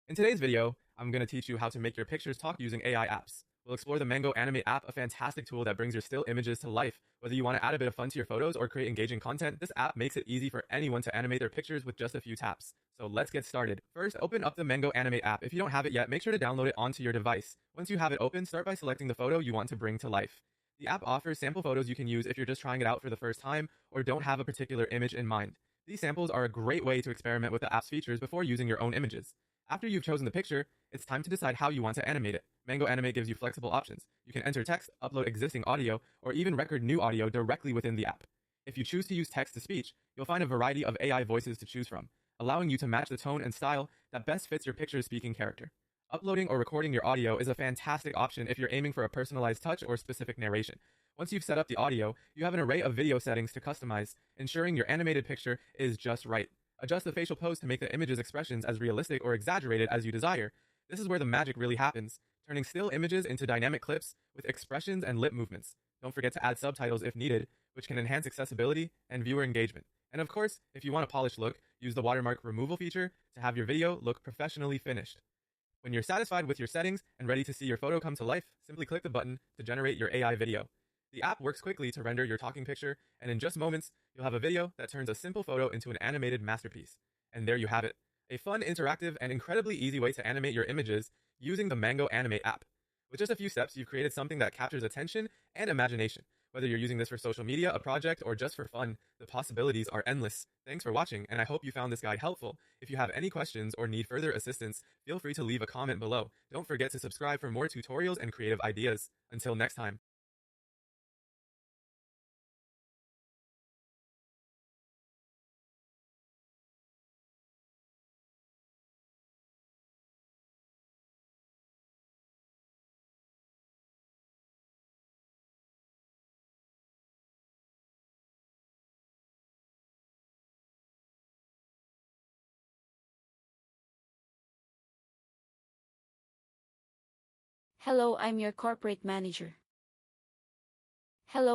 In today's video, I'm going to teach you how to make your pictures talk using AI apps. We'll explore the Mango Animate app, a fantastic tool that brings your still images to life. Whether you want to add a bit of fun to your photos or create engaging content, this app makes it easy for anyone to animate their pictures with just a few taps. So let's get started. First, open up the Mango Animate app. If you don't have it yet, make sure to download it onto your device. Once you have it open, start by selecting the photo you want to bring to life. The app offers sample photos you can use if you're just trying it out for the first time or don't have a particular image in mind. These samples are a great way to experiment with the app's features before using your own images. After you've chosen the picture, it's time to decide how you want to animate it. Mango Animate gives you flexible options. You can enter text, upload existing audio, or even record new audio directly within the app. If you choose to use text to speech, you'll find a variety of AI voices to choose from, allowing you to match the tone and style that best fits your picture's speaking character. Uploading or recording your audio is a fantastic option if you're aiming for a personalized touch or specific narration. Once you've set up the audio, you have an array of video settings to customize, ensuring your animated picture is just right. Adjust the facial pose to make the image's expressions as realistic or exaggerated as you desire. This is where the magic really happens, turning still images into dynamic clips with expressions and lip movements. Don't forget to add subtitles if needed, which can enhance accessibility and viewer engagement. And of course, if you want a polished look, use the watermark removal feature to have your video look professionally finished. When you're satisfied with your settings and ready to see your photo come to life, simply click the button to generate your AI video. The app works quickly to render your talking picture, and in just moments, you'll have a video that turns a simple photo into an animated masterpiece. And there you have it, a fun, interactive, and incredibly easy way to animate your images using the Mango Animate app. With just a few steps, you've created something that captures attention and imagination. Whether you're using this for social media, a project, or just for fun, the possibilities are endless. Thanks for watching, and I hope you found this guide helpful. If you have any questions or need further assistance, feel free to leave a comment below. Don't forget to subscribe for more tutorials and creative ideas. Until next time. Hello, I'm your corporate manager. Hello.